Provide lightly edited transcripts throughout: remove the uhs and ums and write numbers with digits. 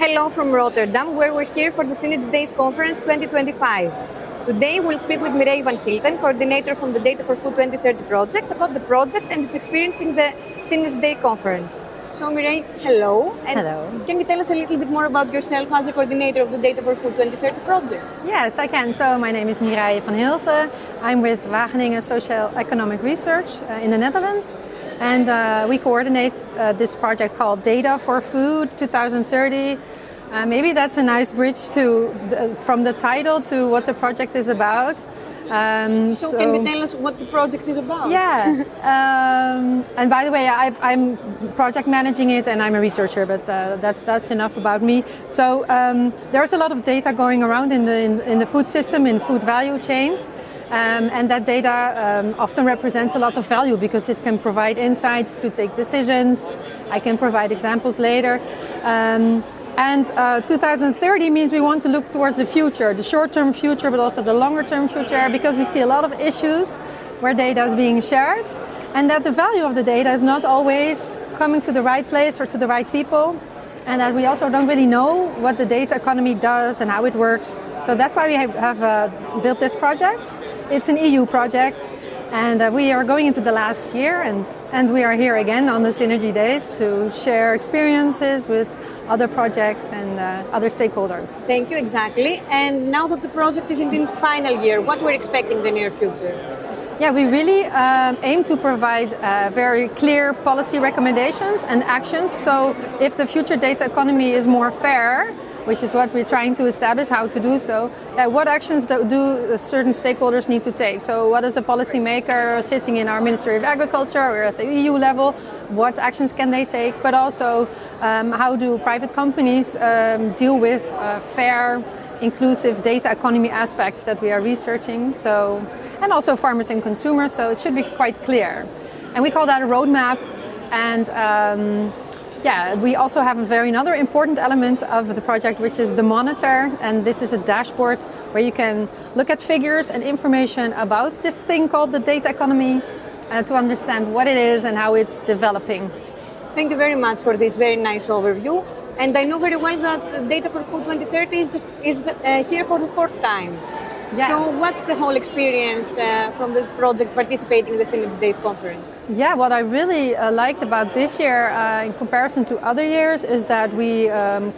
Hello from Rotterdam, where we're here for the Synergy Days Conference 2025. Today we'll speak with Mireille van Hilten, coordinator from the Data4Food2030 project, about the project and its experiencing the Synergy Day Conference. So Mireille, hello. And hello. Can you tell us a little bit more about yourself as a coordinator of the Data4Food2030 project? Yes, I can. So my name is Mireille van Hilten. I'm with Wageningen Social Economic Research in the Netherlands. And we coordinate this project called Data4Food2030. Maybe that's a nice bridge from the title to what the project is about. So can you tell us what the project is about? Yeah, and by the way, I'm project managing it and I'm a researcher, but that's enough about me. So there's a lot of data going around in the food system, in food value chains. And that data often represents a lot of value because it can provide insights to take decisions. I can provide examples later. And 2030 means we want to look towards the future, the short-term future, but also the longer-term future, because we see a lot of issues where data is being shared, and that the value of the data is not always coming to the right place or to the right people, and that we also don't really know what the data economy does and how it works. So that's why we have built this project. It's an EU project, and we are going into the last year, and we are here again on the Synergy Days to share experiences with other projects and other stakeholders. Thank you, exactly. And now that the project is in its final year, what we're expecting in the near future? Yeah, we really aim to provide very clear policy recommendations and actions. So if the future data economy is more fair, which is what we're trying to establish, how to do so, what actions do certain stakeholders need to take? So what is a policymaker sitting in our Ministry of Agriculture or at the EU level, what actions can they take? But also how do private companies deal with fair, inclusive data economy aspects that we are researching, and also farmers and consumers, so it should be quite clear. And we call that a roadmap, and we also have another important element of the project, which is the monitor, and this is a dashboard where you can look at figures and information about this thing called the data economy to understand what it is and how it's developing. Thank you very much for this very nice overview. And I know very well that Data4Food2030 is here for the fourth time. Yeah. So what's the whole experience from the project participating in the Synergy Days conference? Yeah, what I really liked about this year in comparison to other years is that we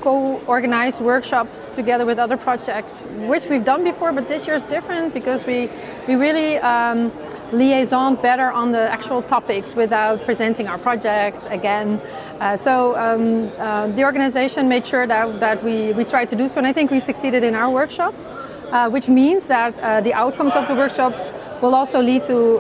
co-organized workshops together with other projects, which we've done before, but this year is different because we really liaison better on the actual topics without presenting our projects again. The organization made sure that we tried to do so, and I think we succeeded in our workshops. Which means that the outcomes of the workshops will also lead to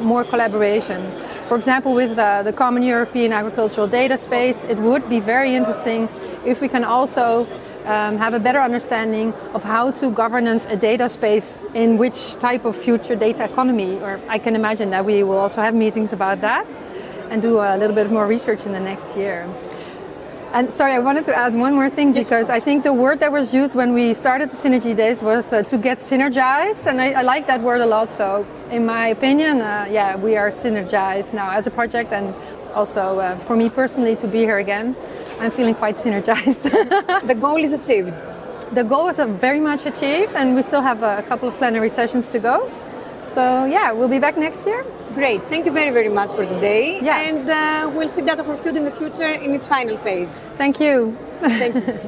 more collaboration. For example, with the Common European Agricultural Data Space, it would be very interesting if we can also have a better understanding of how to governance a data space in which type of future data economy, or I can imagine that we will also have meetings about that and do a little bit more research in the next year. And sorry, I wanted to add one more thing, because I think the word that was used when we started the Synergy Days was to get synergized, and I like that word a lot. So in my opinion, we are synergized now as a project, and also for me personally to be here again, I'm feeling quite synergized. The goal is achieved. The goal is very much achieved, and we still have a couple of plenary sessions to go. So yeah, we'll be back next year. Great, thank you very, very much for today. Yeah. And we'll see Data4Food in the future in its final phase. Thank you. Thank you.